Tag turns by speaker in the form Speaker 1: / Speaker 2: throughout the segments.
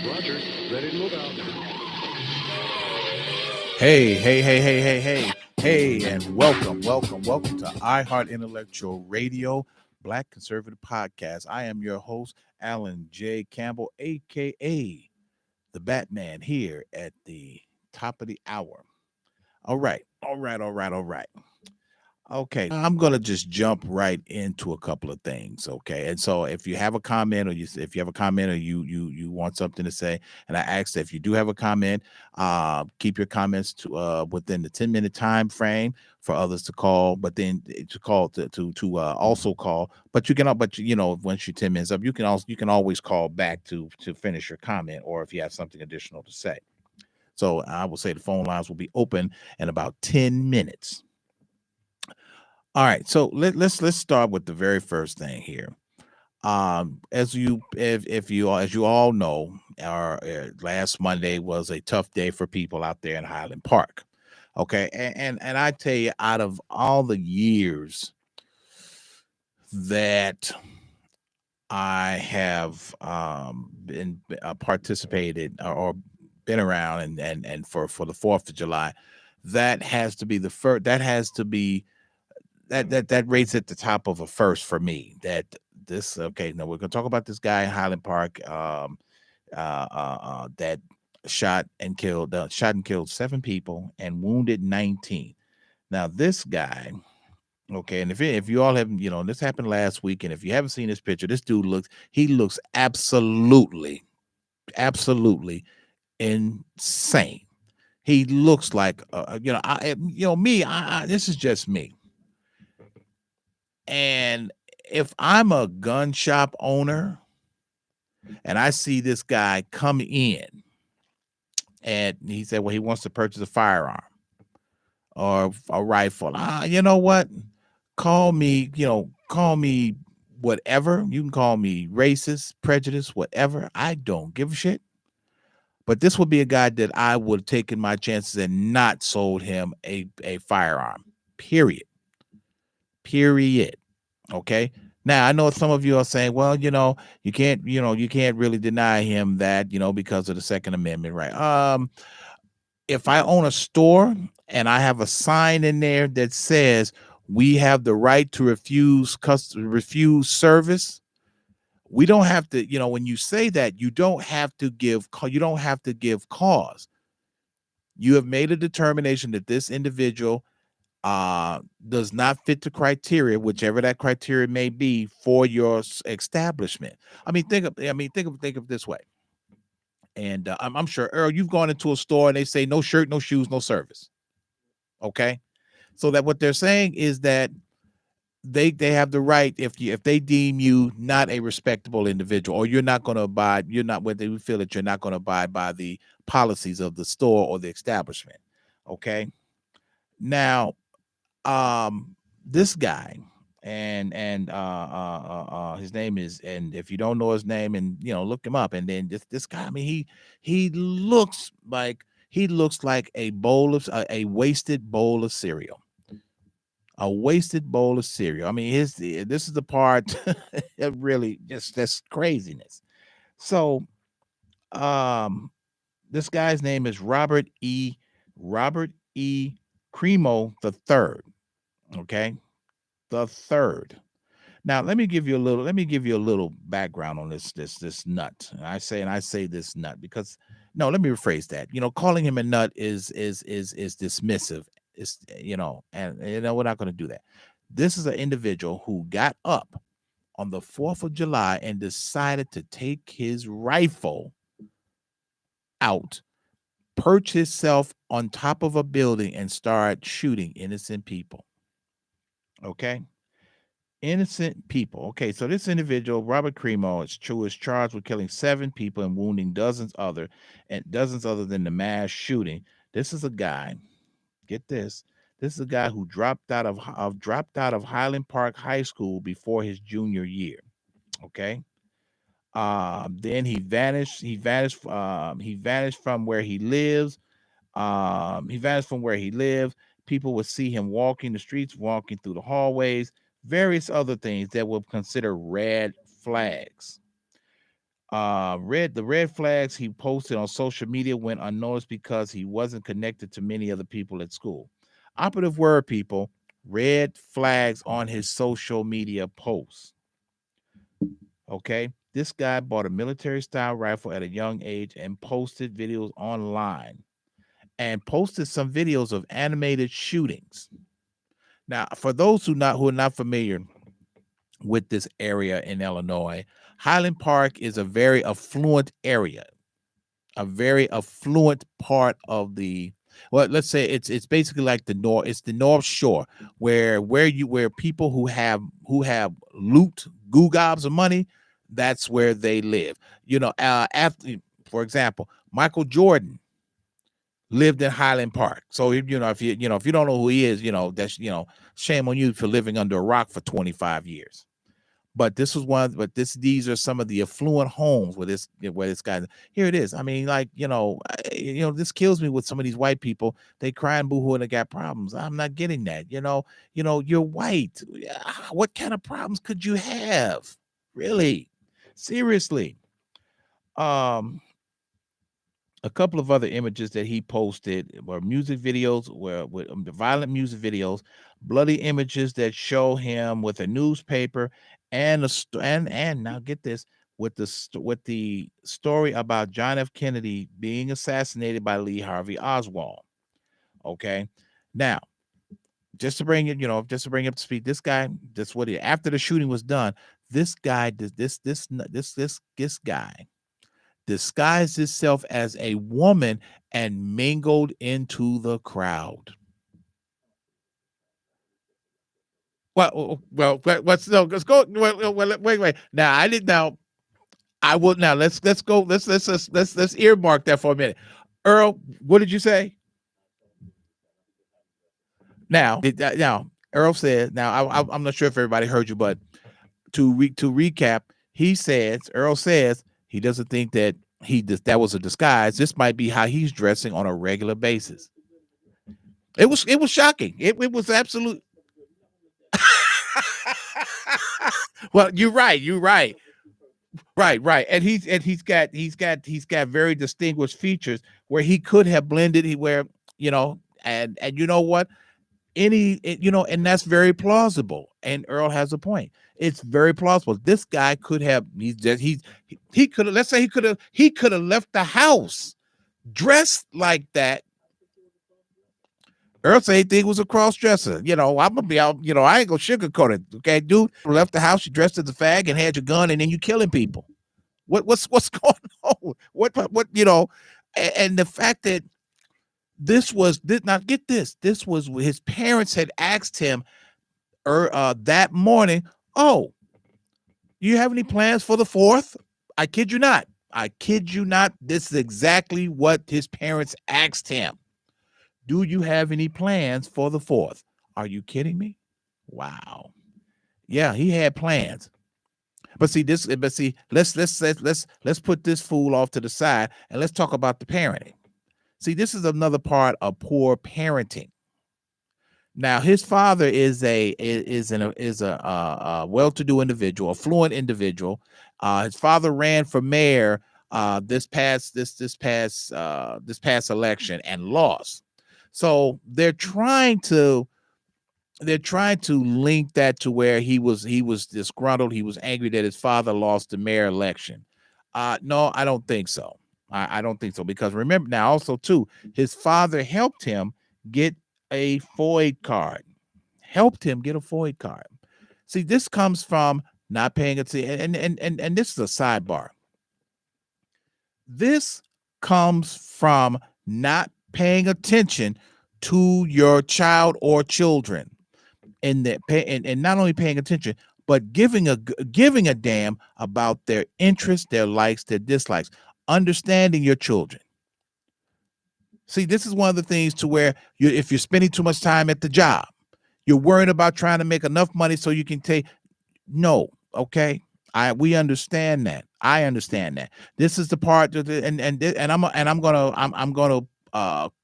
Speaker 1: Roger. Ready to move out.
Speaker 2: Hey, and welcome to iHeart Intellectual Radio, Black Conservative Podcast. I am your host, Alan J. Campbell, aka the Batman, here at the top of the hour. All right. Okay, I'm gonna just jump right into a couple of things. Okay, and so if you have a comment, if you have a comment, or you want something to say, and I ask that if you do have a comment, keep your comments to within the 10-minute time frame for others to call, but then to call to also call. But once your 10 minutes up, you can always call back to finish your comment, or if you have something additional to say. So I will say the phone lines will be open in about 10 minutes. All right, so let's start with the very first thing here. As you if you as you all know, our last Monday was a tough day for people out there in Highland Park. Okay, and I tell you, out of all the years that I have been participated or been around and for the 4th of July, that has to be the first. That has to be that rates at the top of a first for me. That this okay. Now we're gonna talk about this guy in Highland Park that shot and killed 7 people and wounded 19. Now this guy, okay, and if you all haven't, this happened last week, and if you haven't seen this picture, this dude looks absolutely insane. He looks like this is just me. And if I'm a gun shop owner and I see this guy come in and he said, well, he wants to purchase a firearm or a rifle. You know what? Call me whatever. You can call me racist, prejudice, whatever. I don't give a shit. But this would be a guy that I would have taken my chances and not sold him a firearm. Period. Okay. Now I know some of you are saying, well, you can't really deny him that, because of the Second Amendment, right? If I own a store and I have a sign in there that says we have the right to refuse service, we don't have to, when you say that, you don't have to give cause. You have made a determination that this individual does not fit the criteria, whichever that criteria may be, for your establishment. Think of it this way. And I'm sure, Earl, you've gone into a store and they say no shirt, no shoes, no service. Okay, so that what they're saying is that they have the right, if they deem you not a respectable individual, or you're not going to abide, you're not what they feel that you're not going to abide by the policies of the store or the establishment. Okay, now this guy, and his name is, and if you don't know his name, and look him up, and then this guy, he looks like a wasted bowl of cereal. This is the part that really just, that's craziness. So this guy's name is Robert E. Cremo the third. Okay, the third. Now let me give you a little background on this nut. And I say this nut because, no, let me rephrase that. Calling him a nut is dismissive. It's, and we're not going to do that. This is an individual who got up on the 4th of July and decided to take his rifle out, perch himself on top of a building, and start shooting innocent people. Okay, innocent people. Okay, so this individual, Robert Cremo, is charged with killing 7 people and wounding dozens other than the mass shooting. This is a guy. Get this. This is a guy who dropped out of Highland Park High School before his junior year. Okay. Then he vanished. He vanished from where he lives. People would see him walking the streets, walking through the hallways, various other things that we'll consider red flags. The red flags he posted on social media went unnoticed because he wasn't connected to many other people at school. Operative word, people. Red flags on his social media posts. Okay. This guy bought a military style rifle at a young age and posted videos online and posted some videos of animated shootings. Now, for those who are not familiar with this area in Illinois, Highland Park is a very affluent area, a very affluent part of the, well, let's say it's basically like it's the North Shore, where people who have loot goo gobs of money, that's where they live. After, for example, Michael Jordan lived in Highland Park. So if you don't know who he is, that's shame on you for living under a rock for 25 years. But these are some of the affluent homes where this guy, here it is. I mean, like, this kills me with some of these white people. They cry and boohoo and they got problems. I'm not getting that. You're white. What kind of problems could you have? Really? Seriously. A couple of other images that he posted were music videos, with violent music videos, bloody images that show him with a newspaper, and and now get this, with the story about John F. Kennedy being assassinated by Lee Harvey Oswald. Okay, now just to bring you up to speed, this guy, after the shooting was done, this guy did this guy disguised itself as a woman and mingled into the crowd. Let's no, let's go. Wait. Now I did. Now I will. Now let's go. Let's earmark that for a minute. Earl, what did you say? Now Earl said. Now I'm not sure if everybody heard you, but to recap, Earl says he doesn't think that that was a disguise. This might be how he's dressing on a regular basis. It was shocking. It was absolute. Well, you're right. Right. And he's got very distinguished features where he could have blended. And you know what? And that's very plausible. And Earl has a point. It's very plausible. This guy could have. He could have. Let's say he could have left the house dressed like that. Earl said he think was a cross dresser. I'm gonna be out. I ain't gonna sugarcoat it. Okay, dude, left the house, you dressed as a fag and had your gun, and then you killing people. What's going on? And the fact that get this. This was his parents had asked him that morning. Oh, you have any plans for the 4th? I kid you not. This is exactly what his parents asked him. Do you have any plans for the 4th? Are you kidding me? Wow. Yeah, he had plans. Let's put this fool off to the side and let's talk about the parenting. See, this is another part of poor parenting. Now, his father is a well-to-do individual, affluent individual. His father ran for mayor this past election and lost. So they're trying to link that to where he was disgruntled. He was angry that his father lost the mayor election. No, I don't think so. I don't think so, because remember now also too, his father helped him get a FOID card. See, this comes from not paying attention, and this is a sidebar. This comes from not paying attention to your child or children, and not only paying attention, but giving a damn about their interests, their likes, their dislikes, understanding your children. See, this is one of the things to where if you're spending too much time at the job, you're worried about trying to make enough money so you can take. No, okay. We understand that. I understand that. This is the part I'm gonna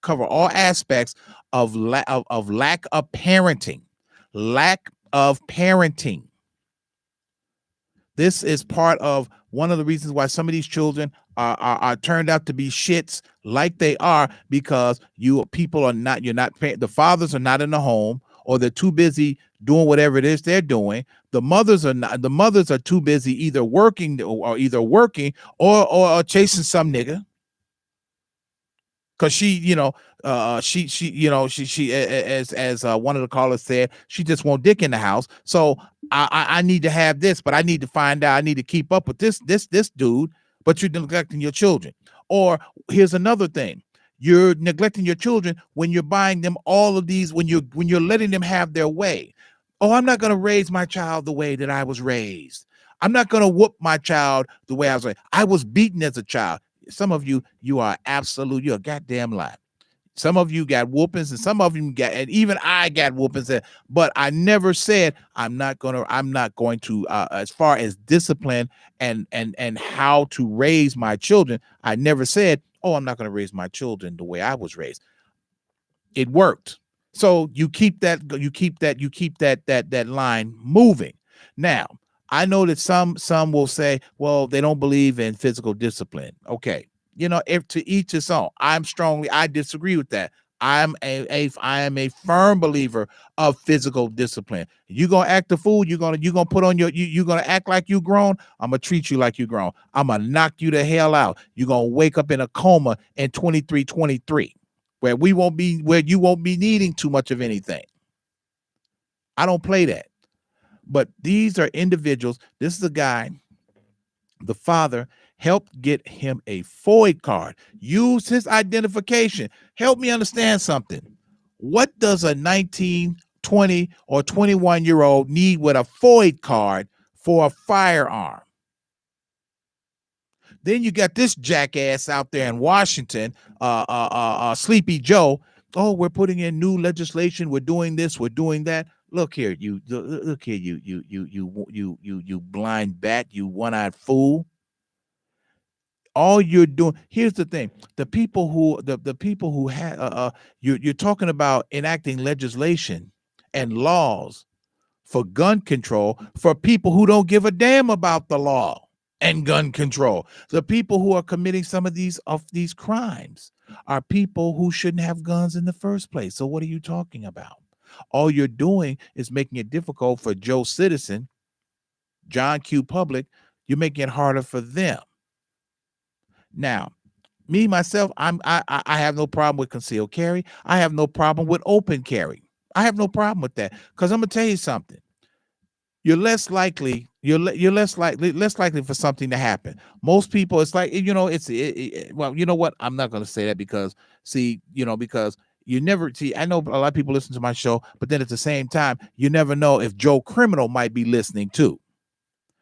Speaker 2: cover all aspects of lack of parenting. Lack of parenting. This is part of One of the reasons why some of these children are turned out to be shits like they are, because you're not paying, the fathers are not in the home, or they're too busy doing whatever it is they're doing. The mothers are too busy either working or chasing some nigga. Cause she, as one of the callers said, she just won't dick in the house. So I need to have this, but I need to find out. I need to keep up with this dude. But you're neglecting your children. Or here's another thing: you're neglecting your children when you're buying them all of these. When you're letting them have their way. Oh, I'm not gonna raise my child the way that I was raised. I'm not gonna whoop my child the way I was raised. I was beaten as a child. Some of you are you're a goddamn lie. Some of you got whoopings, and some of you and even I got whoopings. But I never said I'm not going to, as far as discipline and how to raise my children. I never said, oh, I'm not going to raise my children the way I was raised. It worked. So you keep that line moving. Now, I know that some will say, well, they don't believe in physical discipline. Okay. If to each his own. I disagree with that. I am a firm believer of physical discipline. You're gonna act a fool, you're gonna put on you're gonna act like you grown. I'm gonna treat you like you grown. I'm gonna knock you the hell out. You're gonna wake up in a coma in 23, where you won't be needing too much of anything. I don't play that. But these are individuals. This is a guy, the father helped get him a FOID card, used his identification. Help me understand something. What does a 19, 20, or 21-year-old need with a FOID card for a firearm? Then you got this jackass out there in Washington, Sleepy Joe. Oh, we're putting in new legislation. We're doing this. We're doing that. Look here, you blind bat, you one-eyed fool. All you're doing. Here's the thing: the people who had you're talking about enacting legislation and laws for gun control for people who don't give a damn about the law and gun control. The people who are committing some of these crimes are people who shouldn't have guns in the first place. So what are you talking about? All you're doing is making it difficult for Joe Citizen, John Q. Public. You're making it harder for them. Now, me myself, I have no problem with concealed carry. I have no problem with open carry. I have no problem with that, because I'm gonna tell you something. You're less likely for something to happen. Most people, it's like, well, you know what? I'm not going to say that, because because you never see. I know a lot of people listen to my show, but then at the same time, you never know if Joe Criminal might be listening too.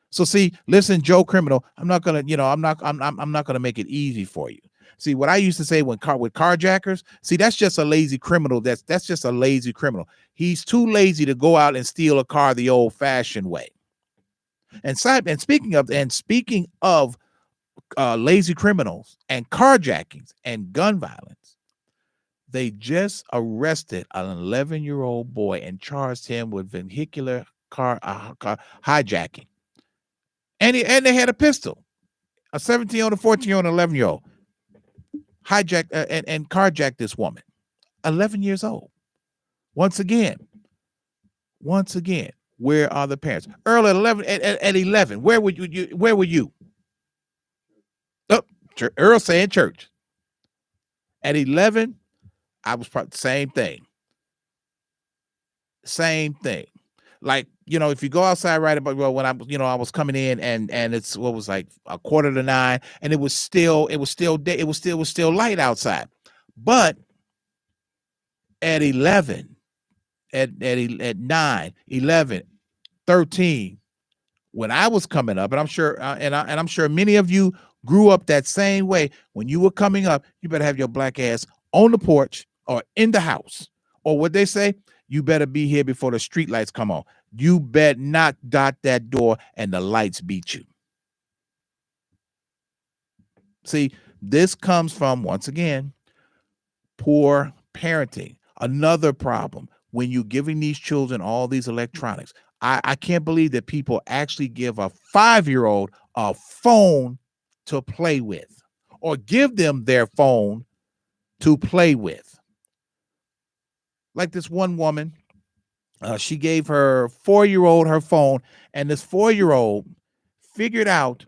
Speaker 2: So see, listen, Joe Criminal, I'm not going to make it easy for you. See, what I used to say with carjackers, see, that's just a lazy criminal. That's just a lazy criminal. He's too lazy to go out and steal a car the old-fashioned way. And speaking of lazy criminals and carjackings and gun violence, they just arrested an 11-year-old boy and charged him with vehicular car hijacking. And they had a pistol. A 17-year-old, a 14-year-old, and 11-year-old hijacked and carjacked this woman, 11 years old. Once again, where are the parents? Earl at 11, at 11, where were you? Oh, Earl saying church. At 11, I was probably same thing. Like, if you go outside right about, well, when I was coming in and it's what was like 8:45, and it was still day, it was still light outside. But at 11, at 9, 11, 13, when I was coming up, and I'm sure I'm sure many of you grew up that same way. When you were coming up, you better have your black ass on the porch or in the house, or what they say, you better be here before the street lights come on. You bet not dot that door and the lights beat you. See, this comes from, once again, poor parenting. Another problem when you're giving these children all these electronics. I can't believe that people actually give a 5-year-old a phone to play with, or give them their phone to play with. Like this one woman, she gave her 4-year-old her phone, and this 4-year-old figured out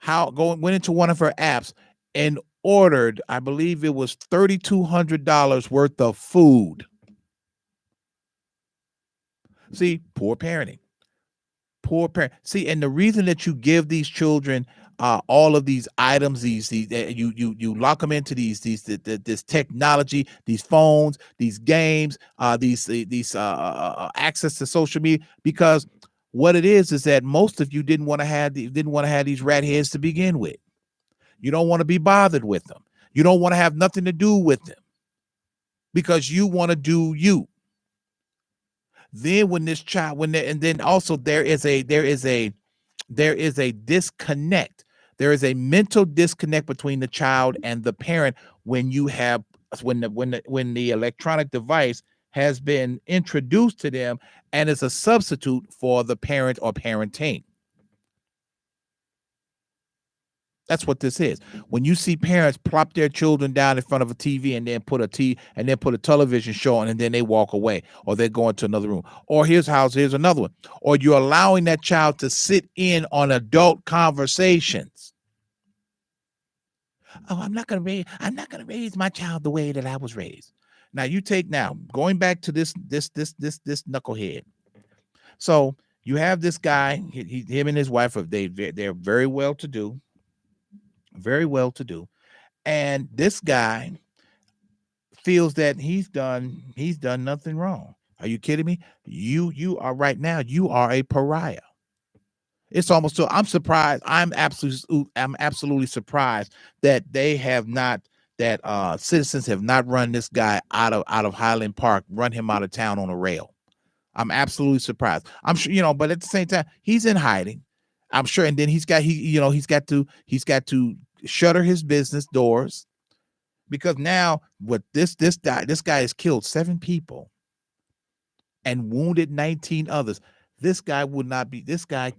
Speaker 2: went into one of her apps and ordered, I believe it was $3,200 worth of food. See, poor parenting. Poor parent. See, and the reason that you give these children all of these items, you lock them into this technology, these phones, these games, these access to social media, because what it is that most of you didn't want to have these rat heads to begin with. You don't want to be bothered with them. You don't want to have nothing to do with them because you want to do you. Then when this child, and then also there is a disconnect. There is a mental disconnect between the child and the parent when the electronic device has been introduced to them and is a substitute for the parent or parenting. That's what this is. When you see parents plop their children down in front of a TV and then put a television show on, and then they walk away, or they go into another room. Or here's another one. Or you're allowing that child to sit in on adult conversations. Oh, I'm not gonna raise my child the way that I was raised. Now going back to this knucklehead. So you have this guy, him and his wife, they're very well to do. Very well to do. And this guy feels that he's done nothing wrong. Are you kidding me? You are right now, you are a pariah. It's almost so I'm surprised. I'm absolutely surprised that citizens have not run this guy out of Highland Park, run him out of town on a rail. I'm absolutely surprised. I'm sure, but at the same time, he's in hiding. I'm sure, and then he's got to shutter his business doors, because now what this guy has killed 7 people and wounded 19 others. This guy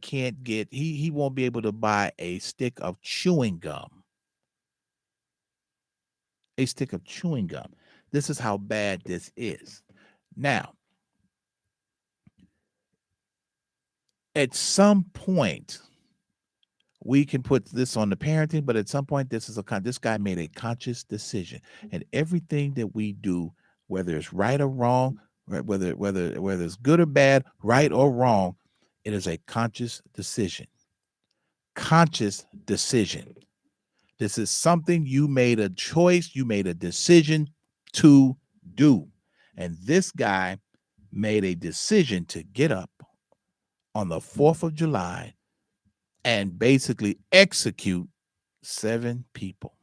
Speaker 2: can't get, he won't be able to buy a stick of chewing gum. A stick of chewing gum. This is how bad this is. Now, at some point, we can put this on the parenting, but at some point, this guy made a conscious decision, and everything that we do, whether it's right or wrong, whether it's good or bad, right or wrong, it is a conscious decision. Conscious decision. This is something you made a choice, you made a decision to do, and this guy made a decision to get up on the 4th of July and basically execute 7 people.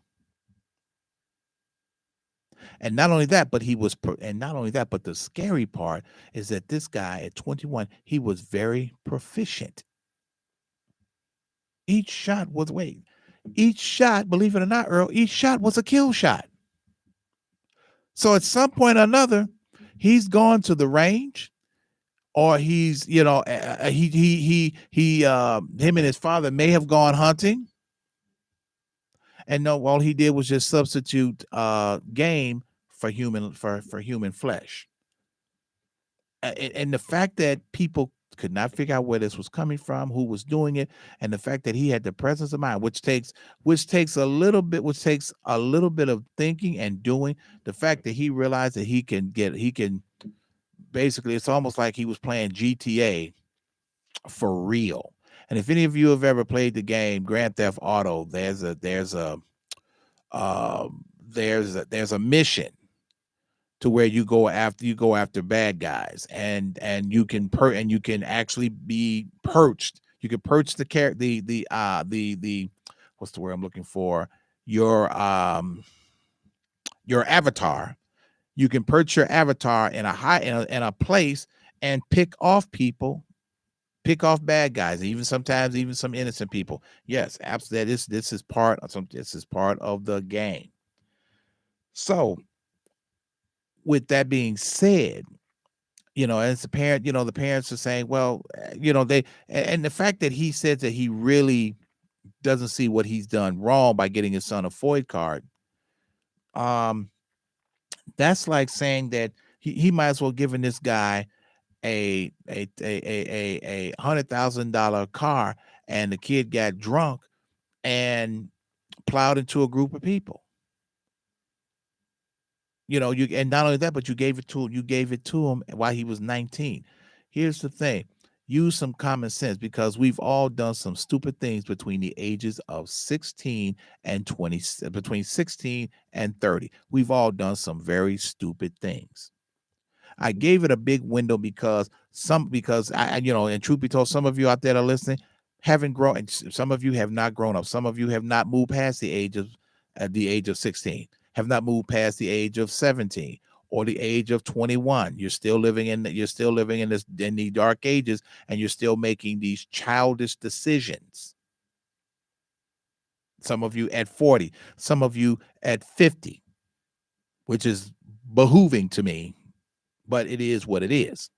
Speaker 2: And not only that, but the scary part is that this guy at 21, he was very proficient. Each shot, believe it or not, Earl, each shot was a kill shot. So at some point or another, he's gone to the range, or he's, him and his father may have gone hunting. And no, all he did was just substitute game for human flesh. And the fact that people could not figure out where this was coming from, who was doing it, and the fact that he had the presence of mind, which takes a little bit of thinking and doing. The fact that he realized that he can basically, it's almost like he was playing GTA for real. And if any of you have ever played the game Grand Theft Auto, there's a mission to where you go after bad guys, and you can actually be perched. You can perch the what's the word I'm looking for? Your avatar. You can perch your avatar in a place and pick off bad guys, even sometimes even some innocent people. Yes, absolutely. This is part of the game. So, with that being said, as a parent, the parents are saying, well, and the fact that he said that he really doesn't see what he's done wrong by getting his son a FOID card, um, that's like saying that he might as well giving this guy a $100,000 car, and the kid got drunk and plowed into a group of people. You and not only that, but you gave it to him while he was 19. Here's the thing. Use some common sense, because we've all done some stupid things between the ages of 16 and 20, between 16 and 30. We've all done some very stupid things. I gave it a big window because and truth be told, some of you out there that are listening haven't grown, and some of you have not grown up. Some of you have not moved past the age of 16, have not moved past the age of 17 or the age of 21. You're still living in the dark ages, and you're still making these childish decisions. Some of you at 40, some of you at 50, which is behooving to me, but it is what it is.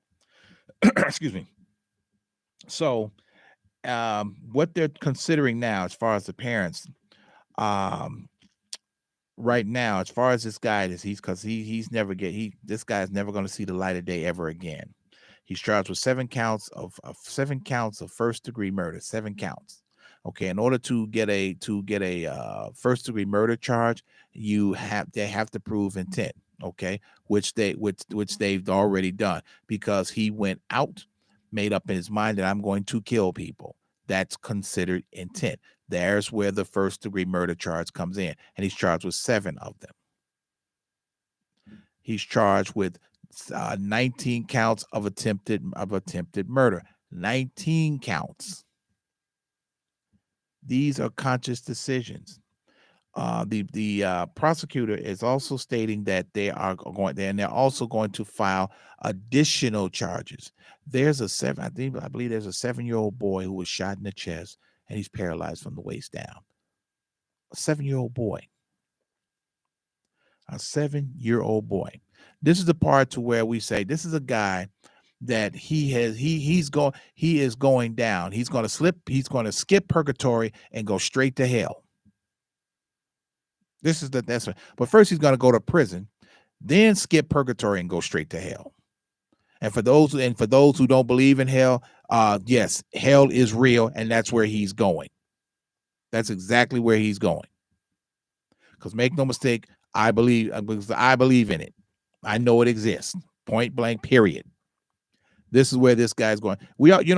Speaker 2: Excuse me. So, what they're considering now, as far as the parents, um, right now, as far as this guy is, this guy is never going to see the light of day ever again. He's charged with 7 counts of first degree murder. 7 counts. Okay, in order to get a first degree murder charge, they have to prove intent. Okay, which they've already done, because he went out, made up in his mind that I'm going to kill people. That's considered intent. There's where the first degree murder charge comes in, and he's charged with 7 of them. He's charged with 19 counts of attempted murder. 19 counts. These are conscious decisions. The prosecutor is also stating that they're also going to file additional charges. There's I believe there's a 7-year-old boy who was shot in the chest, and he's paralyzed from the waist down. A 7-year-old boy. A 7-year-old boy. This is the part to where we say this is a guy that he is going down. He's going to skip purgatory and go straight to hell. But first he's going to go to prison, then skip purgatory and go straight to hell. And for those who don't believe in hell, yes, hell is real, and that's where he's going. That's exactly where he's going. Because make no mistake, I believe in it. I know it exists. Point blank, period. This is where this guy's going.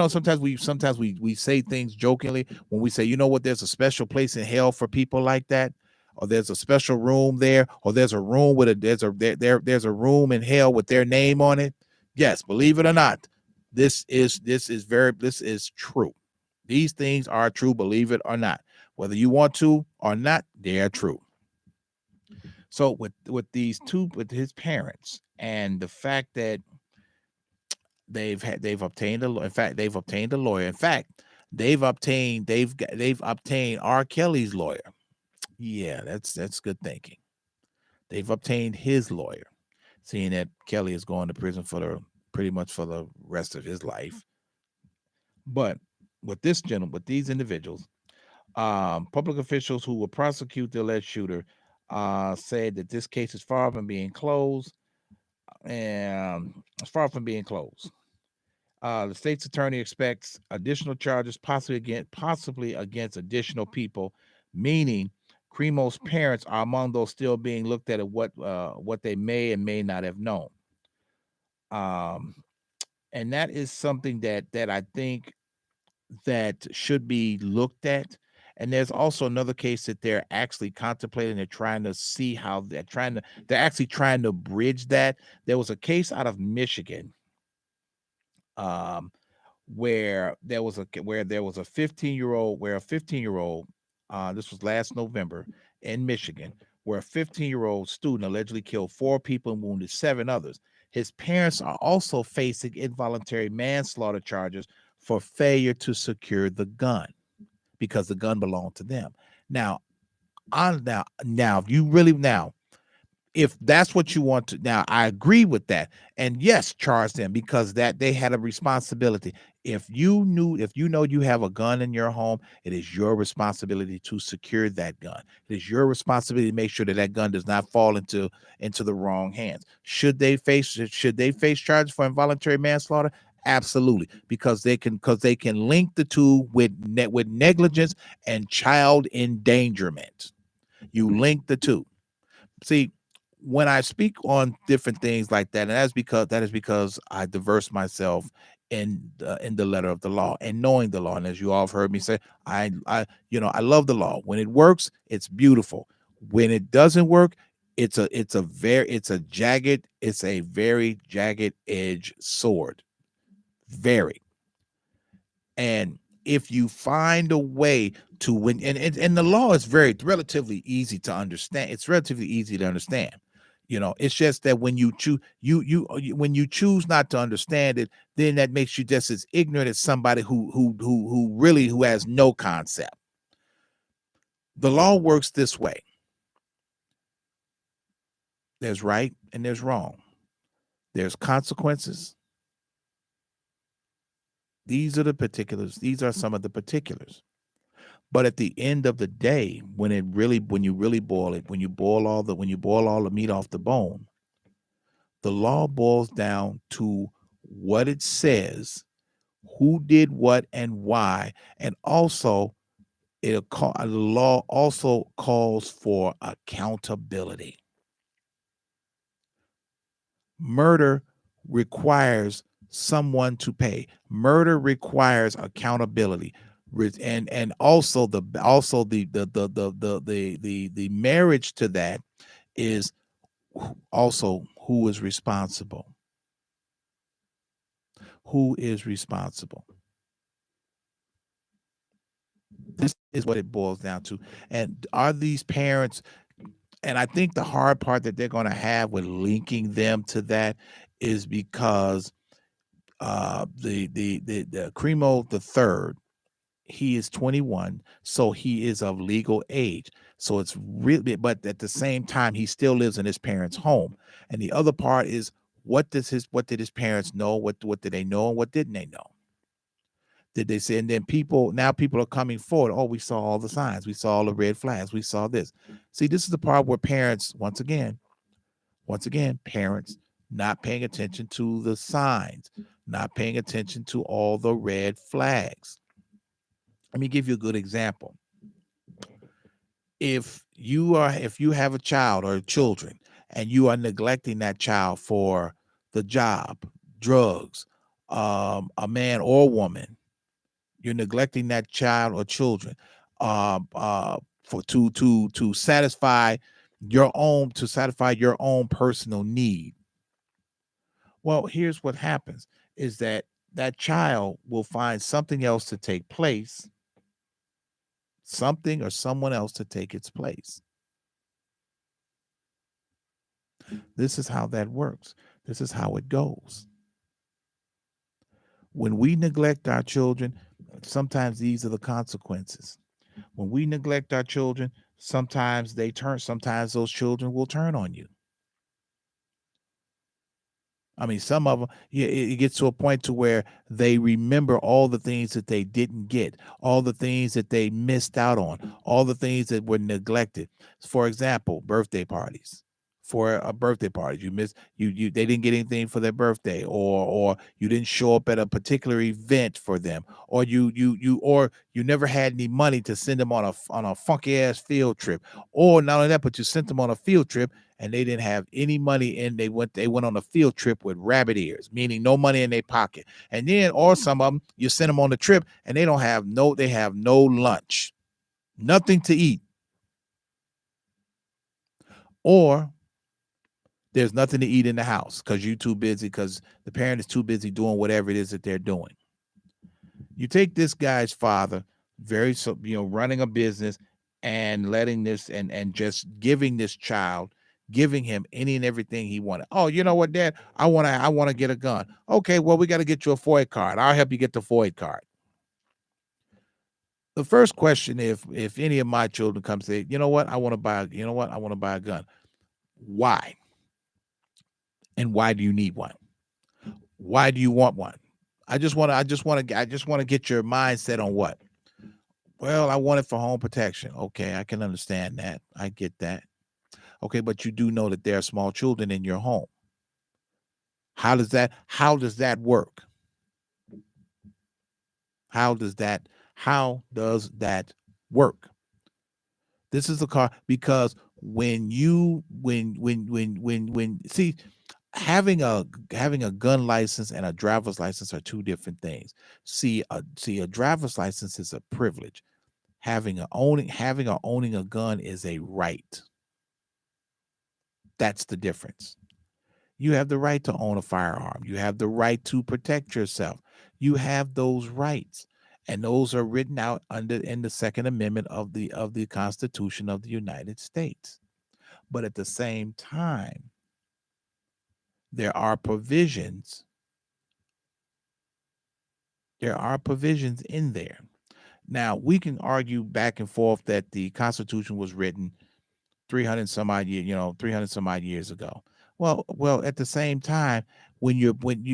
Speaker 2: Sometimes we say things jokingly when we say, there's a special place in hell for people like that, or there's a special room there, or there's a room there's a room in hell with their name on it. Yes, believe it or not, this is true. These things are true, believe it or not. Whether you want to or not, they are true. So with his parents, and the fact that they've obtained a lawyer. In fact, they've obtained R. Kelly's lawyer. Yeah, that's good thinking. They've obtained his lawyer, seeing that Kelly is going to prison pretty much for the rest of his life. But with these individuals, public officials who will prosecute the alleged shooter said that this case is far from being closed. And it's far from being closed. The state's attorney expects additional charges, possibly against additional people, meaning Cremo's parents are among those still being looked at what they may and may not have known. And that is something that I think that should be looked at. And there's also another case that they're actually contemplating. They're trying to see how they're actually trying to bridge that. There was a case out of Michigan, where there was a 15-year-old, this was last November in Michigan, where a 15-year-old student allegedly killed 4 people and wounded 7 others. His parents are also facing involuntary manslaughter charges for failure to secure the gun, because the gun belonged to them. Now, if if that's what you want to, now I agree with that. And yes, charge them, because that they had a responsibility. If you know you have a gun in your home, it is your responsibility to secure that gun. It is your responsibility to make sure that that gun does not fall into the wrong hands. Should they face charges for involuntary manslaughter? Absolutely, because they can link the two with negligence and child endangerment. You link the two. See, when I speak on different things like that, and that is because I diverse myself in the letter of the law and knowing the law. And as you all have heard me say, I love the law. When it works, it's beautiful. When it doesn't work, it's a very jagged edge sword. Very. And if you find a way to win, and the law is very relatively easy to understand. It's relatively easy to understand. It's just that when you choose when you choose not to understand it, then that makes you just as ignorant as somebody who has no concept. The law works this way. There's right and there's wrong. There's consequences. These are the particulars. These are some of the particulars. But at the end of the day, when you really boil it, when you boil all the meat off the bone, the law boils down to what it says, who did what and why, and also the law also calls for accountability. Murder requires someone to pay. Murder requires accountability. And also the marriage to that is also who is responsible. Who is responsible? This is what it boils down to. And are these parents, and I think the hard part that they're going to have with linking them to that is because the Cremo the third, he is 21, so he is of legal age. So it's really, but at the same time, he still lives in his parents' home. And the other part is, what did his parents know? What did they know, and what didn't they know? Did they say? And then people are coming forward. Oh, we saw all the signs, we saw all the red flags, we saw this. See, this is the part where parents, once again, parents not paying attention to the signs, not paying attention to all the red flags. Let me give you a good example. If you have a child or children, and you are neglecting that child for the job, drugs, a man or woman, you're neglecting that child or children for to satisfy your own personal need. Well, here's what happens is that child will find something else to take place, something or someone else to take its place. This is how that works. This is how it goes. When we neglect our children, sometimes these are the consequences. When we neglect our children, sometimes those children will turn on you. I mean, some of them, yeah, it gets to a point to where they remember all the things that they didn't get, all the things that they missed out on, all the things that were neglected. For example, birthday parties. For a birthday party, you miss they didn't get anything for their birthday, or you didn't show up at a particular event for them, or you never had any money to send them on a funky ass field trip, or not only that, but you sent them on a field trip and they didn't have any money, and they went on a field trip with rabbit ears, meaning no money in their pocket. And then, or some of them, you send them on the trip and they have no lunch, nothing to eat, or there's nothing to eat in the house because the parent is too busy doing whatever it is that they're doing. You take this guy's father, running a business and letting this and just giving this child, giving him any and everything he wanted. Oh, you know what, Dad? I want to get a gun. Okay, well, we got to get you a FOID card. I'll help you get the FOID card. The first question, if any of my children come say, you know what, I want to buy a gun. Why? And why do you need one? Why do you want one? I just want to get your mindset on what? Well, I want it for home protection. Okay, I can understand that. I get that. Okay, but you do know that there are small children in your home. How does that work? How does that work? This is a car because when see, having a gun license and a driver's license are two different things. See, a driver's license is a privilege. Having or owning a gun is a right. That's the difference. You have the right to own a firearm. You have the right to protect yourself. You have those rights. And those are written out under in the Second Amendment of the Constitution of the United States. But at the same time, there are provisions. There are provisions in there. Now, we can argue back and forth that the Constitution was written 300 some odd years, 300 some odd years ago. Well, at the same time, when you're putting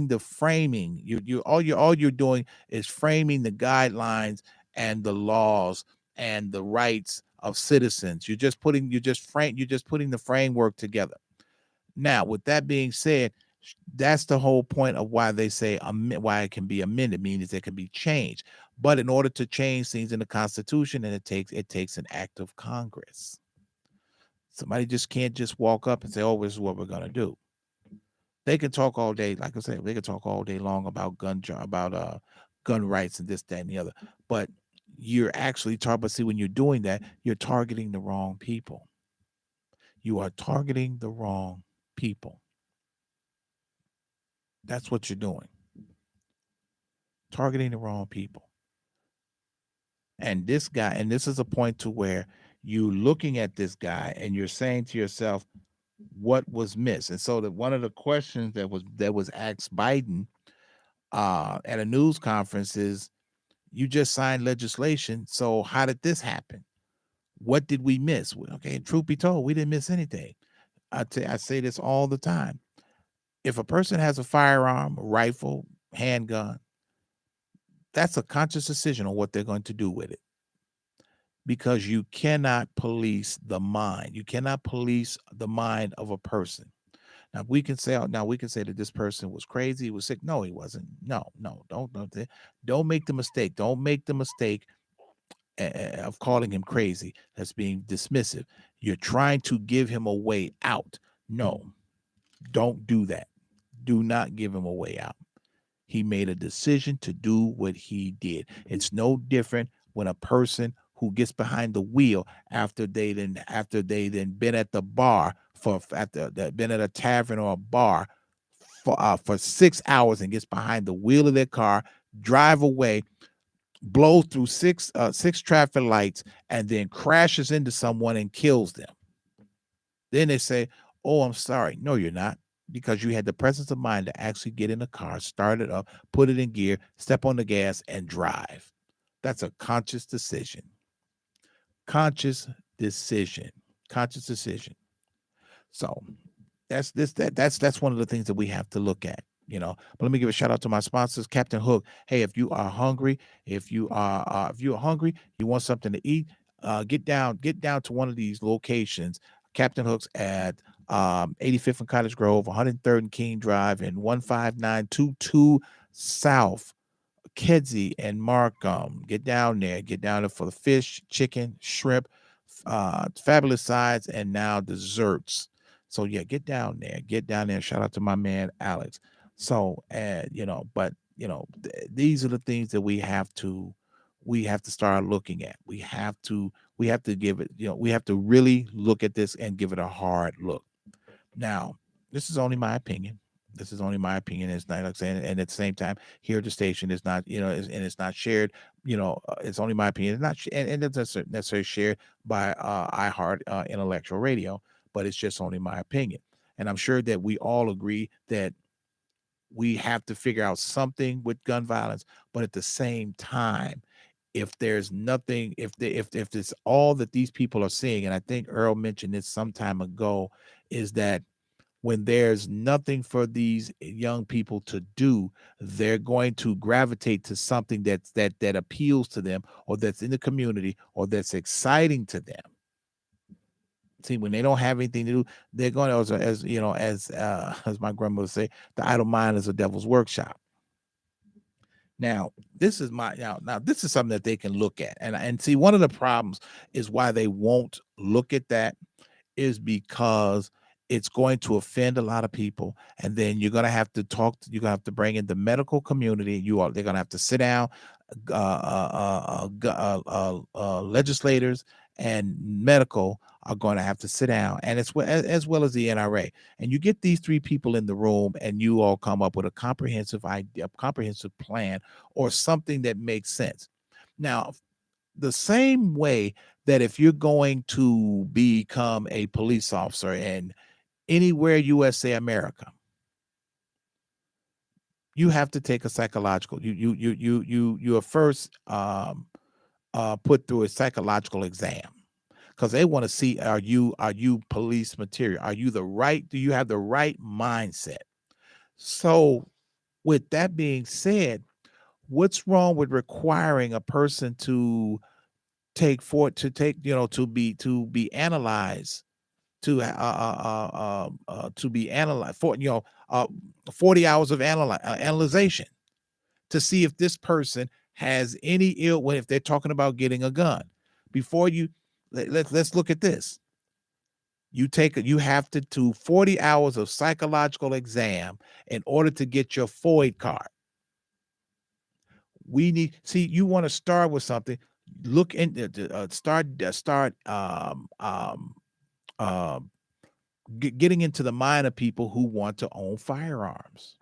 Speaker 2: the framing, all you're doing is framing the guidelines and the laws and the rights of citizens. You're just putting the framework together. Now, with that being said, that's the whole point of why they say why it can be amended, means it can be changed. But in order to change things in the Constitution, and it takes an act of Congress. Somebody just can't just walk up and say, "Oh, this is what we're gonna do." They can talk all day, like I said, they can talk all day long about gun rights and this, that, and the other. But you're actually targeting. But see, when you're doing that, you're targeting the wrong people. You are targeting the wrong people. That's what you're doing. Targeting the wrong people. And this is a point to where you looking at this guy and you're saying to yourself, what was missed? And so that one of the questions that was asked Biden at a news conference is, you just signed legislation, so how did this happen? What did we miss? Well, okay, truth be told, we didn't miss anything. I say this all the time. If a person has a firearm, a rifle, handgun, that's a conscious decision on what they're going to do with it, because you cannot police the mind. You cannot police the mind of a person. Now we can say that this person was crazy, he was sick. No, he wasn't. No, no, don't make the mistake. Don't make the mistake of calling him crazy. That's being dismissive. You're trying to give him a way out. No, don't do that. Do not give him a way out. He made a decision to do what he did. It's no different when a person who gets behind the wheel after they then been at the bar been at a tavern or a bar for 6 hours and gets behind the wheel of their car, drive away, blows through six traffic lights, and then crashes into someone and kills them. Then they say, "Oh, I'm sorry." No, you're not, because you had the presence of mind to actually get in the car, start it up, put it in gear, step on the gas, and drive. That's a conscious decision. Conscious decision. Conscious decision. So that's one of the things that we have to look at. But let me give a shout out to my sponsors, Captain Hook. Hey, if you are hungry, if you are hungry, you want something to eat, get down to one of these locations. Captain Hook's at 85th and Cottage Grove, 103rd and King Drive, and 15922 South Kedzie and Markham. Get down there. Get down there for the fish, chicken, shrimp, fabulous sides, and now desserts. So yeah, get down there. Get down there. Shout out to my man Alex. So but these are the things that we have to start looking at. We have to give it, we have to really look at this and give it a hard look. Now, this is only my opinion. This is only my opinion. It's not like saying, and at the same time, here at the station, it's not, and it's not shared. It's only my opinion. It's not, and it's not necessarily shared by iHeart Intellectual Radio, but it's just only my opinion. And I'm sure that we all agree that we have to figure out something with gun violence, but at the same time, if there's nothing, if it's all that these people are seeing, and I think Earl mentioned this some time ago, is that when there's nothing for these young people to do, they're going to gravitate to something that appeals to them, or that's in the community, or that's exciting to them. See, when they don't have anything to do, they're going to, as you know, as my grandmother say, the idle mind is a devil's workshop. Now, this is something that they can look at, and see, one of the problems is why they won't look at that is because it's going to offend a lot of people, and then you're going to have to you're going to have to bring in the medical community. They're going to have to sit down, legislators and medical are going to have to sit down, and as well as the NRA. And you get these three people in the room, and you all come up with a comprehensive idea, a comprehensive plan, or something that makes sense. Now, the same way that if you're going to become a police officer in anywhere USA America, you have to take a psychological. You are first put through a psychological exam, because they want to see, are you police material? Are you the right? Do you have the right mindset? So, with that being said, what's wrong with requiring a person to to be analyzed, to be analyzed for 40 hours of analyzation, to see if this person has any ill when if they're talking about getting a gun. Before you let's look at this. You have to do 40 hours of psychological exam in order to get your FOID card. You want to start with something. Look in start uh, getting into the mind of people who want to own firearms,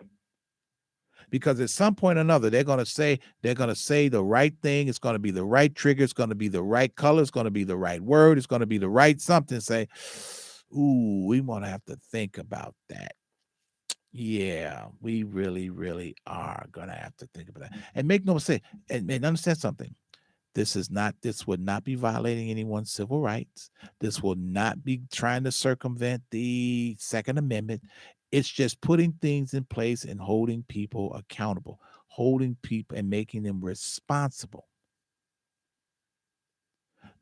Speaker 2: because at some point or another they're going to say the right thing. It's going to be the right trigger. It's going to be the right color. It's going to be the right word. It's going to be the right something. Say, ooh, we want to have to think about that. Yeah, we really, really are going to have to think about that. And make no mistake, and understand something. This would not be violating anyone's civil rights. This will not be trying to circumvent the Second Amendment. It's just putting things in place and holding people accountable, holding people and making them responsible.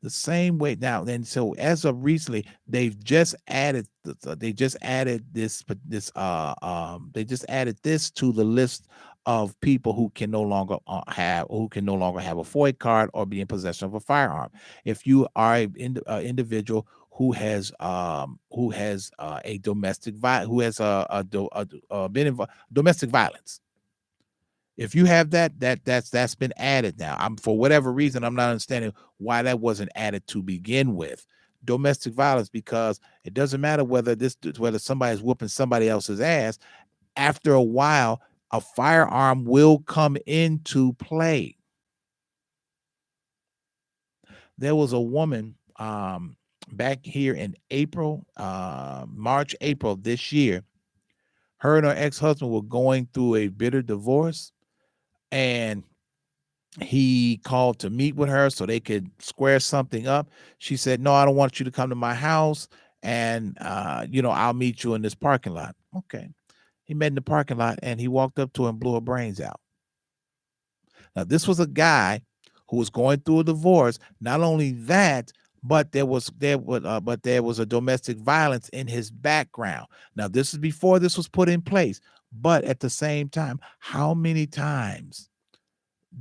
Speaker 2: The same way now, then, so as of recently, they just added this to the list of people who can no longer have a FOID card or be in possession of a firearm. If you are an individual who has a domestic violence, who has been involved domestic violence, if you have that's been added now. I'm For whatever reason, I'm not understanding why that wasn't added to begin with. Domestic violence, because it doesn't matter whether somebody's whooping somebody else's ass. After a while, a firearm will come into play. There was a woman back here in March, April this year. Her and her ex-husband were going through a bitter divorce, and he called to meet with her so they could square something up. She said, "No, I don't want you to come to my house, and I'll meet you in this parking lot." Okay. He met in the parking lot, and he walked up to her and blew her brains out. Now, this was a guy who was going through a divorce. Not only that, but there was a domestic violence in his background. Now, this is before this was put in place, but at the same time, how many times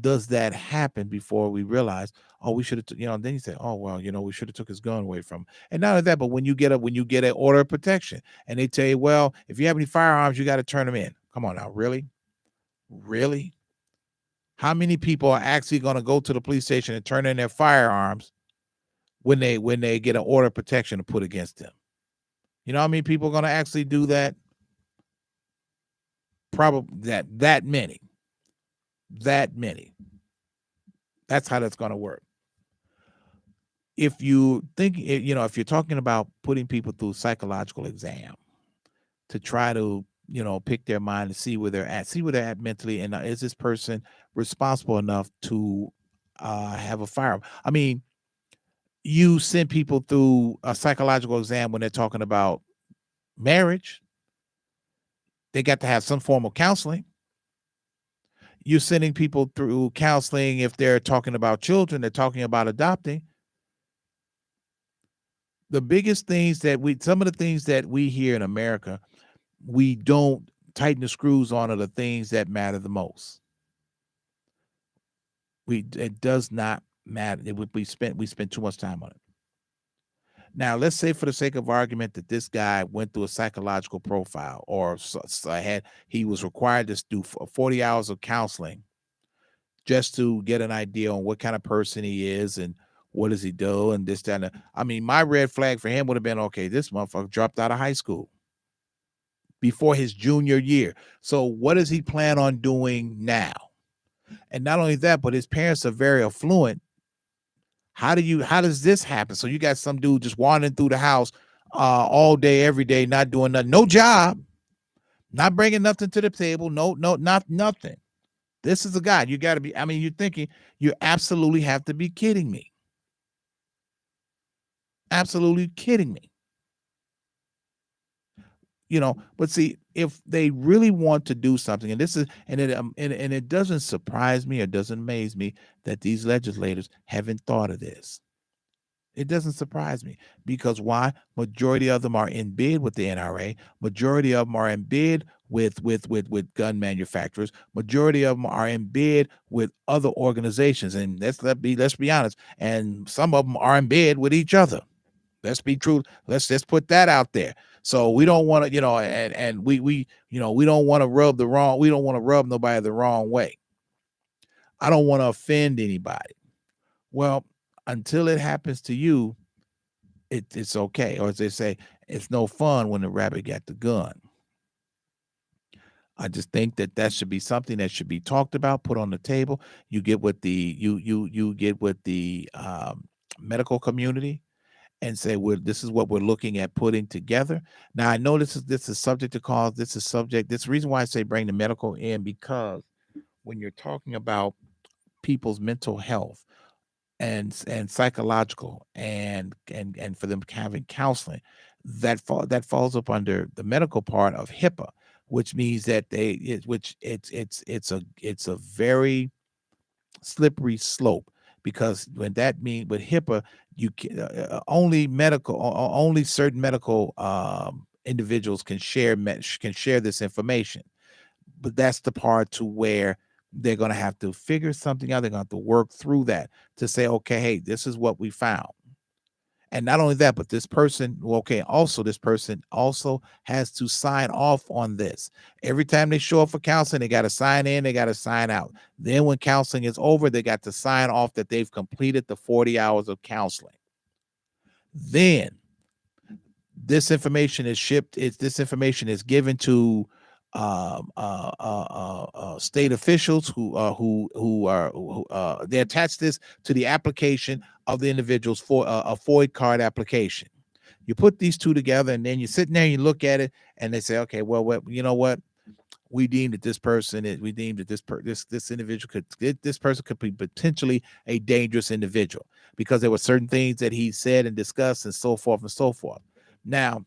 Speaker 2: does that happen before we realize, oh, we should have, then you say, oh, well, we should have took his gun away from him. And not only that, but when you get an order of protection and they tell you, well, if you have any firearms, you got to turn them in. Come on now, really? Really? How many people are actually going to go to the police station and turn in their firearms when they get an order of protection to put against them? You know how many people are going to actually do that? Probably that many. That many. That's how that's going to work. If you think, if you're talking about putting people through psychological exam to try to, pick their mind and see where they're at mentally, and is this person responsible enough to have a firearm. I mean, you send people through a psychological exam when they're talking about marriage. They got to have some form of counseling. You're sending people through counseling if they're talking about children, they're talking about adopting. The biggest things that some of the things that we here in America, we don't tighten the screws on are the things that matter the most. It does not matter. We spend too much time on it. Now, let's say for the sake of argument that this guy went through a psychological profile, or he was required to do 40 hours of counseling just to get an idea on what kind of person he is and what does he do and this, that, and that. I mean, my red flag for him would have been, okay, this motherfucker dropped out of high school before his junior year. So what does he plan on doing now? And not only that, but his parents are very affluent. How does this happen? So you got some dude just wandering through the house all day, every day, not doing nothing, no job, not bringing nothing to the table, not nothing. This is a guy. You got to be, I mean, you're thinking, you absolutely have to be kidding me. Absolutely kidding me. But see, if they really want to do something, and it doesn't surprise me or doesn't amaze me that these legislators haven't thought of this. It doesn't surprise me, because why? Majority of them are in bed with the NRA. Majority of them are in bed with gun manufacturers. Majority of them are in bed with other organizations. And let's be honest. And some of them are in bed with each other. Let's be true. Let's just put that out there. So we don't want to, and we don't want to we don't want to rub nobody the wrong way. I don't want to offend anybody. Well, until it happens to you, it's okay. Or as they say, it's no fun when the rabbit got the gun. I just think that should be something that should be talked about, put on the table. You get with the you get with the medical community and say, this is what we're looking at putting together. Now, I know this is subject to cause. This is the reason why I say bring the medical in, because when you're talking about people's mental health and psychological and for them having counseling, that falls up under the medical part of HIPAA, which means that it's a very slippery slope, because when that means with HIPAA, you can only certain medical individuals can share this information. But that's the part to where they're going to have to figure something out. They're going to have to work through that to say, okay, hey, this is what we found. And not only that, but this person also has to sign off on this. Every time they show up for counseling, they got to sign in, they got to sign out. Then when counseling is over, they got to sign off that they've completed the 40 hours of counseling. Then this information is shipped. This information is given to state officials they attach this to the application of the individuals for a FOID card application. You put these two together, and then you're sitting there and you look at it, and they say, okay, well, you know what? We deemed that this person could be potentially a dangerous individual, because there were certain things that he said and discussed and so forth and so forth. Now,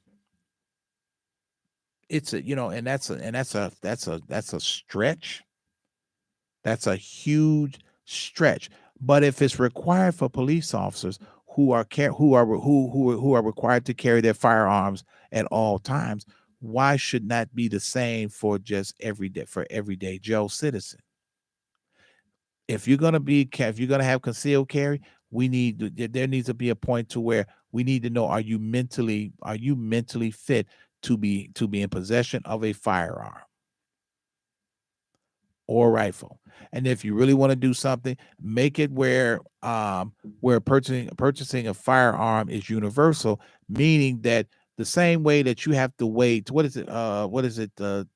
Speaker 2: it's that's a stretch. That's a huge stretch. But if it's required for police officers who are required to carry their firearms at all times, why should not be the same for just everyday Joe citizen? If you're gonna have concealed carry, there needs to be a point to where we need to know, are you mentally fit to be in possession of a firearm or rifle? And if you really want to do something, make it where purchasing a firearm is universal, meaning that the same way that you have to wait, 7 to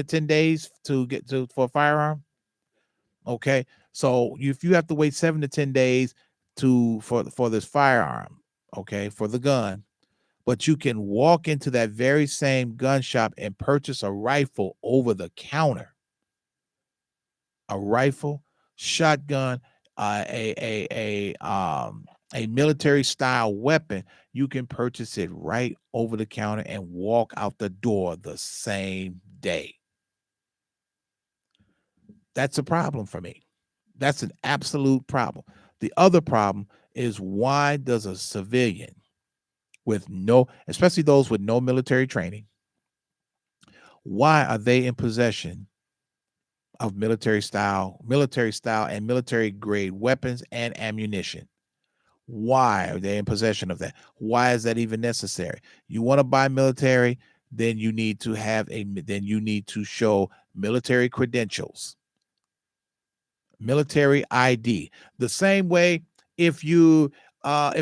Speaker 2: 10 days to get for a firearm. Okay, so if you have to wait 7 to 10 days for this firearm, okay, for the gun, but you can walk into that very same gun shop and purchase a rifle over the counter. A rifle, shotgun, a military style weapon, you can purchase it right over the counter and walk out the door the same day. That's a problem for me. That's an absolute problem. The other problem is, why does a civilian with no, especially those with no military training, why are they in possession of military style and military grade weapons and ammunition? Why are they in possession of that? Why is that even necessary? You want to buy military, then you need to show military credentials, military ID. The same way, if you for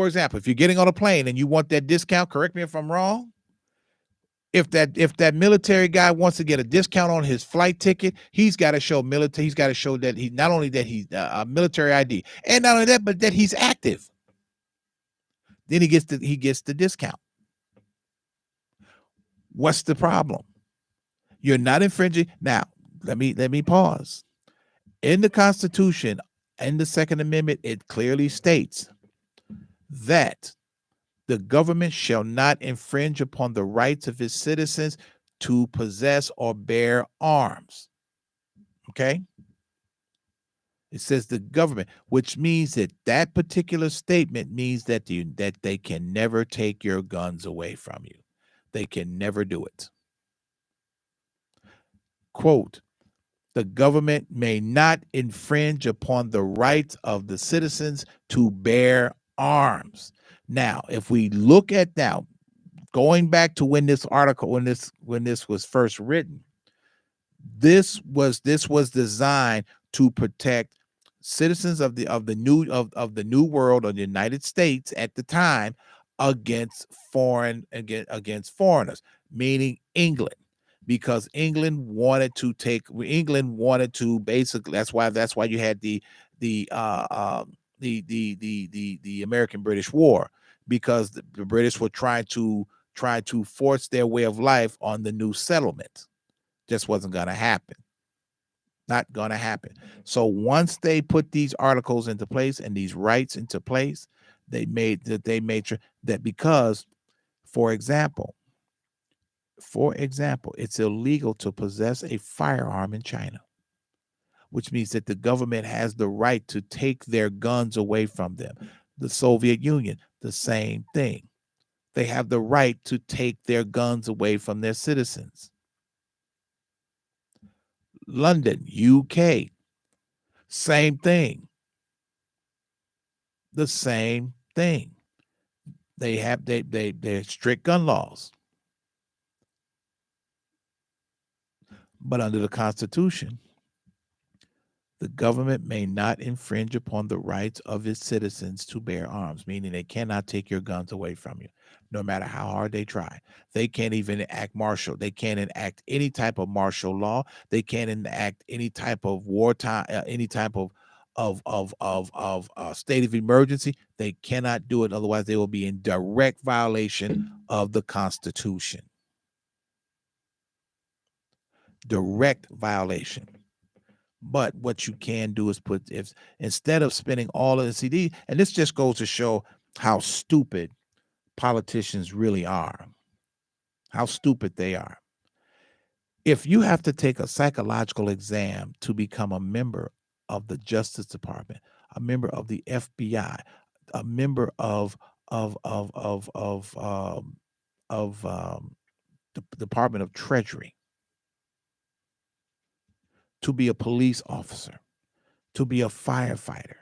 Speaker 2: example, if you're getting on a plane and you want that discount, correct me if I'm wrong. If that military guy wants to get a discount on his flight ticket, he's got to show military. He's got to show that he not only that he's a military ID, and not only that, but that he's active. Then he gets the discount. What's the problem? You're not infringing. Now, let me pause. In the Constitution, in the Second Amendment, it clearly states that the government shall not infringe upon the rights of its citizens to possess or bear arms. Okay? It says the government, which means that particular statement means that they can never take your guns away from you. They can never do it. Quote, the government may not infringe upon the rights of the citizens to bear arms. Now, if we look at now, going back to when this was first written, this was designed to protect citizens of the new world, or the United States at the time, against foreigners, meaning England. Because England wanted to basically, that's why you had the American British War, because the British were trying to force their way of life on the new settlement. Just wasn't going to happen. Not going to happen. So once they put these articles into place and these rights into place, they made sure that, because, for example, it's illegal to possess a firearm in China, which means that the government has the right to take their guns away from them. The Soviet Union, the same thing. They have the right to take their guns away from their citizens. London, UK, same thing. The same thing. They have they're strict gun laws. But under the Constitution, the government may not infringe upon the rights of its citizens to bear arms, meaning they cannot take your guns away from you, no matter how hard they try. They can't even enact martial. They can't enact any type of martial law. They can't enact any type of wartime, any type of state of emergency. They cannot do it. Otherwise, they will be in direct violation of the Constitution. Direct violation. But what you can do is instead of spending all of the CD, and this just goes to show how stupid politicians really are, how stupid they are. If you have to take a psychological exam to become a member of the Justice Department, a member of the FBI, a member of the Department of Treasury, to be a police officer, to be a firefighter,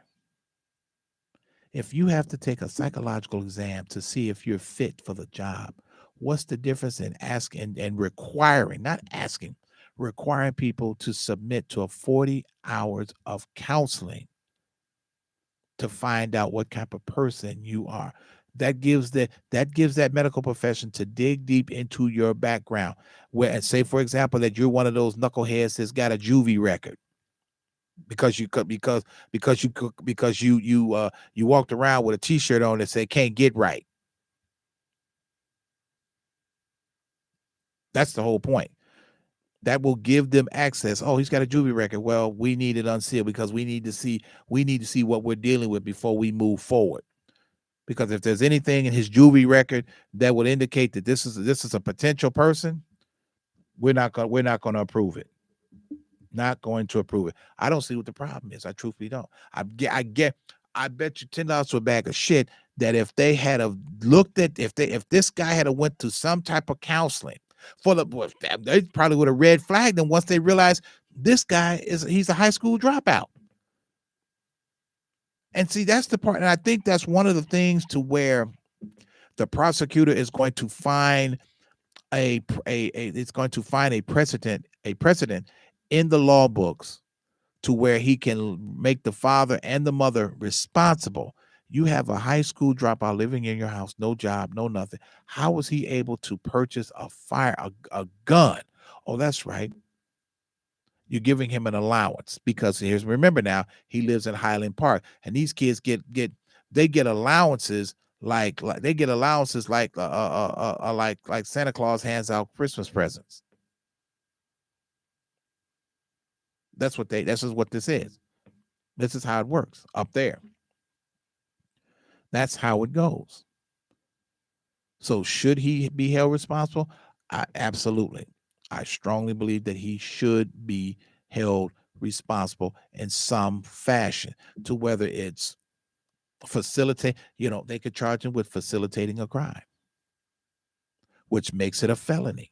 Speaker 2: if you have to take a psychological exam to see if you're fit for the job, what's the difference in asking and requiring, not asking, requiring people to submit to a 40 hours of counseling to find out what type of person you are? That gives that medical profession to dig deep into your background. Where, say, for example, that you're one of those knuckleheads that's got a juvie record because you walked around with a T-shirt on that said "Can't get right." That's the whole point. that will give them access. Oh, he's got a juvie record. Well, we need it unsealed because we need to see what we're dealing with before we move forward. Because if there's anything in his juvie record that would indicate that this is a potential person, we're not going to approve it. Not going to approve it. I don't see what the problem is. I truthfully don't. I bet you $10 to a bag of shit that if they had a looked at if this guy had a went to some type of counseling for they probably would have red flagged him once they realized this guy he's a high school dropout. And see, that's the part, and I think that's one of the things to where the prosecutor is going to find it's going to find a precedent in the law books to where he can make the father and the mother responsible. You have a high school dropout living in your house, no job, no nothing. How was he able to purchase a gun? Oh, that's right. You're giving him an allowance because remember now, he lives in Highland Park, and these kids get allowances like they get allowances like Santa Claus hands out Christmas presents. This is what this is. This is how it works up there. That's how it goes. So should he be held responsible? Absolutely. I strongly believe that he should be held responsible in some fashion, to whether it's they could charge him with facilitating a crime, which makes it a felony.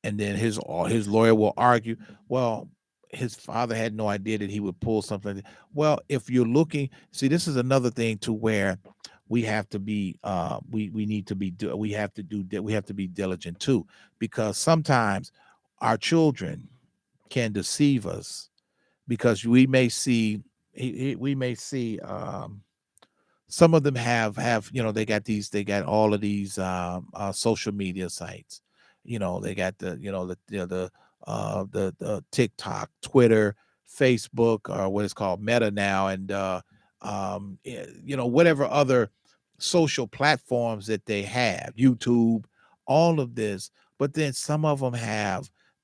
Speaker 2: And then his lawyer will argue, well, his father had no idea that he would pull something like that. Well, if you're looking, see, this is another thing to where we have to be we need to be we have to be diligent too, because sometimes our children can deceive us, because we may see some of them have they got all of these social media sites. They got the TikTok, Twitter, Facebook, or what is called Meta now, and whatever other social platforms that they have, YouTube, all of this. But then some of them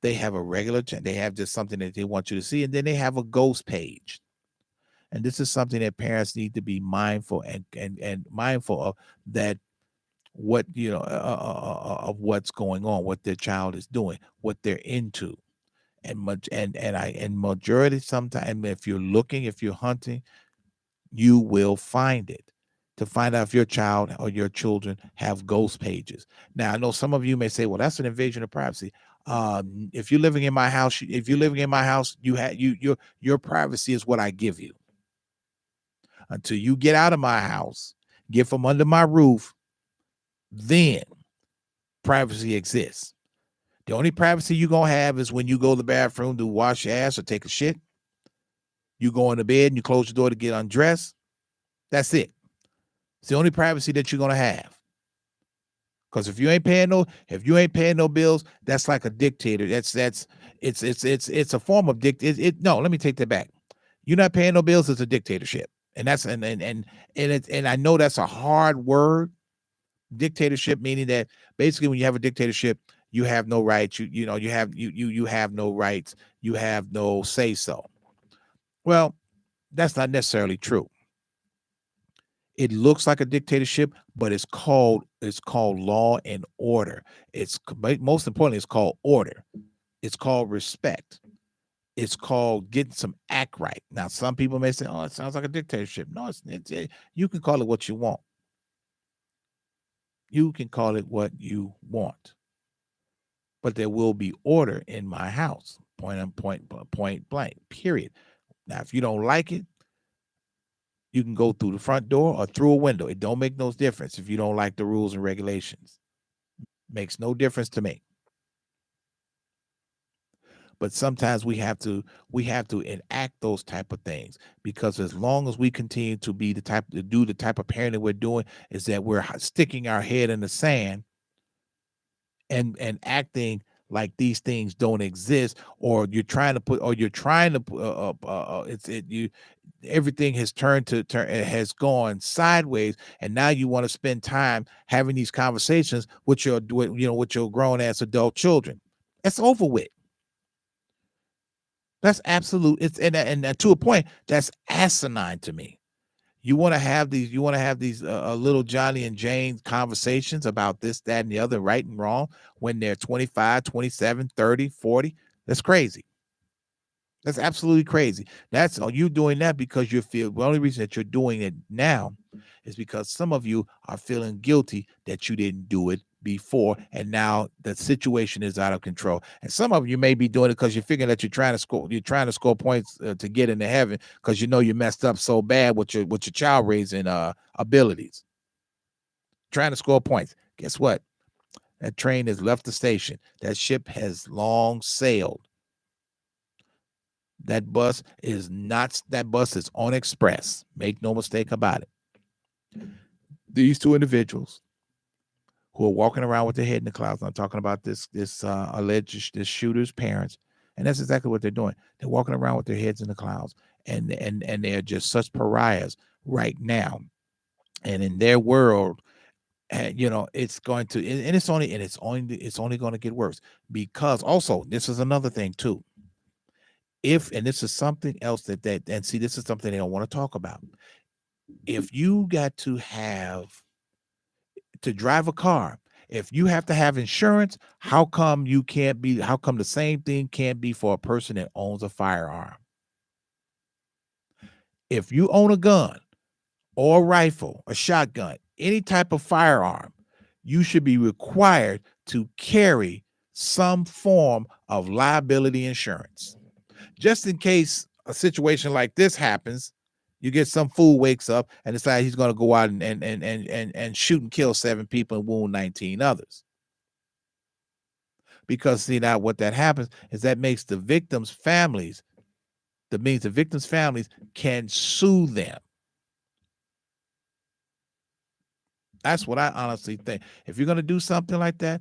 Speaker 2: they have a regular they have just something that they want you to see, and then they have a ghost page. And this is something that parents need to be mindful and mindful of, that what of what's going on, what their child is doing, what they're into. And majority, sometimes, if you're hunting, you will find it, to find out if your child or your children have ghost pages. Now, I know some of you may say, well, that's an invasion of privacy. If you're living in my house, your privacy is what I give you. Until you get out of my house, get from under my roof, then privacy exists. The only privacy you're going to have is when you go to the bathroom to wash your ass or take a shit. You go into bed and you close the door to get undressed. That's it. It's the only privacy that you're going to have. Because if you ain't paying no bills, that's like a dictator. It's a form of no, let me take that back. You're not paying no bills, it's a dictatorship. And that's and I know that's a hard word, dictatorship, meaning that basically when you have a dictatorship, you have no rights. You have no rights. You have no say so. Well, that's not necessarily true. It looks like a dictatorship, but it's called law and order. It's most importantly, it's called order. It's called respect. It's called getting some act right. Now, some people may say, "Oh, it sounds like a dictatorship." No, you can call it what you want. You can call it what you want, but there will be order in my house. Point blank. Period. Now, if you don't like it, you can go through the front door or through a window. It don't make no difference if you don't like the rules and regulations. Makes no difference to me. But sometimes we have to enact those type of things, because as long as we continue to be the type of parenting we're doing, is that we're sticking our head in the sand and acting like these things don't exist, or you're trying to put everything has has gone sideways, and now you want to spend time having these conversations with your grown ass adult children. It's over with. That's absolute. It's and to a point, that's asinine to me. You want to have these little Johnny and Jane conversations about this, that, and the other, right and wrong, when they're 25, 27, 30, 40. That's crazy. That's absolutely crazy. That's all you doing that because you feel the only reason that you're doing it now is because some of you are feeling guilty that you didn't do it before, and now the situation is out of control. And some of you may be doing it because you're figuring that you're trying to score points to get into heaven because you know you messed up so bad with your child raising abilities, trying to score points. Guess what? That train has left the station. That ship has long sailed. That bus is on express. Make no mistake about it. These two individuals who are walking around with their head in the clouds. I'm talking about this alleged this shooter's parents, and that's exactly what they're doing. They're walking around with their heads in the clouds, and they're just such pariahs right now. And in their world, it's going to, and it's only going to get worse because also this is another thing too. And this is something else and see, this is something they don't want to talk about. If you got to drive a car, if you have to have insurance, how come the same thing can't be for a person that owns a firearm? If you own a gun or a rifle, a shotgun, any type of firearm, you should be required to carry some form of liability insurance. Just in case a situation like this happens, you get some fool wakes up and decides he's going to go out and shoot and kill 7 people and wound 19 others. Because see, now what that happens is that makes the victims' families can sue them. That's what I honestly think. If you're going to do something like that,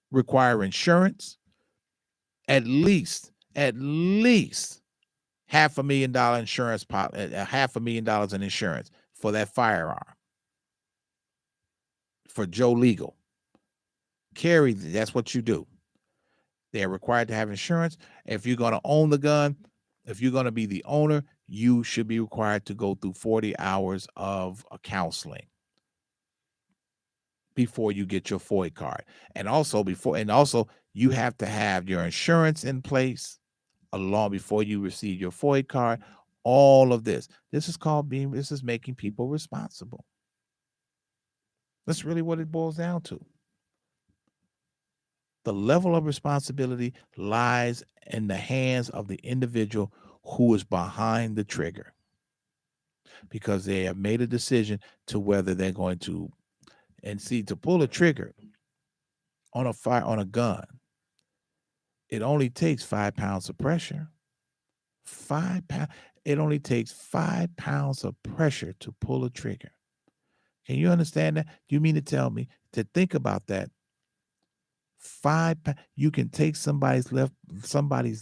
Speaker 2: require insurance, at least $500,000 insurance, $500,000 in insurance for that firearm. For Joe Legal. That's what you do. They're required to have insurance. If you're going to own the gun, if you're going to be the owner, you should be required to go through 40 hours of counseling before you get your FOID card. And also you have to have your insurance in place along before you receive your FOID card. All of this. This is making people responsible. That's really what it boils down to. The level of responsibility lies in the hands of the individual who is behind the trigger, because they have made a decision to whether they're going to, and see, to pull a trigger on a gun, it only takes 5 pounds of pressure. 5 pounds. It only takes 5 pounds of pressure to pull a trigger. Can you understand that? Do you mean to tell me to think about that? You can take somebody's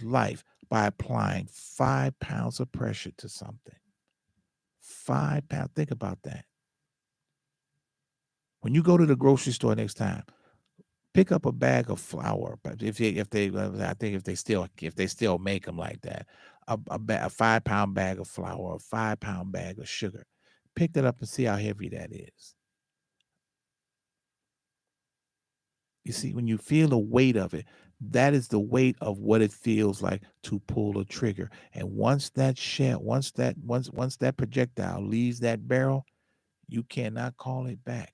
Speaker 2: life by applying 5 pounds of pressure to something. 5 pounds. Think about that. When you go to the grocery store next time, pick up a bag of flour. But I think if they still make them like that, a 5-pound bag of flour, a 5-pound bag of sugar. Pick that up and see how heavy that is. You see, when you feel the weight of it, that is the weight of what it feels like to pull a trigger. And once that projectile leaves that barrel, you cannot call it back.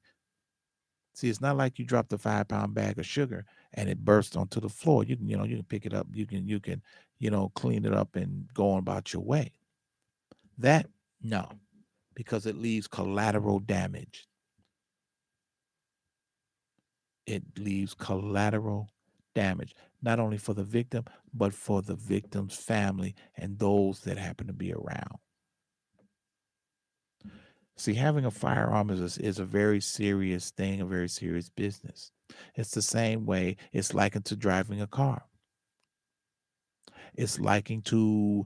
Speaker 2: See, it's not like you dropped a 5-pound bag of sugar and it burst onto the floor. You can pick it up. You can clean it up and go on about your way. That, no, because it leaves collateral damage. It leaves collateral damage, not only for the victim, but for the victim's family and those that happen to be around. See, having a firearm is a very serious thing, a very serious business. It's the same way it's likened to driving a car. It's likened to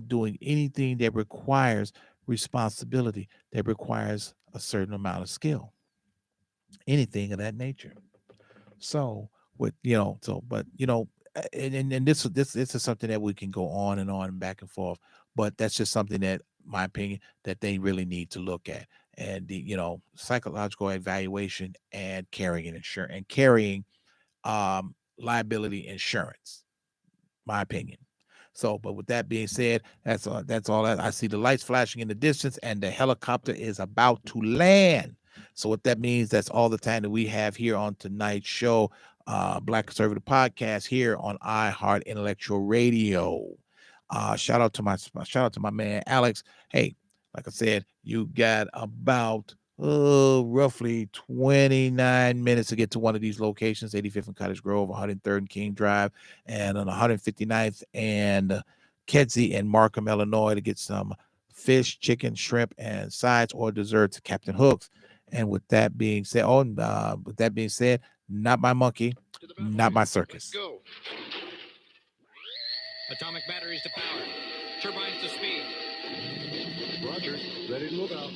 Speaker 2: doing anything that requires responsibility, that requires a certain amount of skill, anything of that nature. So with but and this is something that we can go on and back and forth, but that's just something that my opinion that they really need to look at. And the psychological evaluation and carrying insurance and carrying liability insurance, my opinion. So, but with that being said, that's all that I see. The lights flashing in the distance, and the helicopter is about to land. So, what that means, that's all the time that we have here on tonight's show, Black Conservative Podcast here on iHeart Intellectual Radio. Shout out to my man Alex. Hey, like I said, you got about roughly 29 minutes to get to one of these locations: 85th and Cottage Grove, 103rd and King Drive, and on 159th and Kedzie in Markham, Illinois, to get some fish, chicken, shrimp, and sides or desserts, Captain Hooks. And with that being said, not my monkey, not my circus.
Speaker 1: Go. Atomic batteries to power. Turbines to speed.
Speaker 3: Roger. Ready to move out.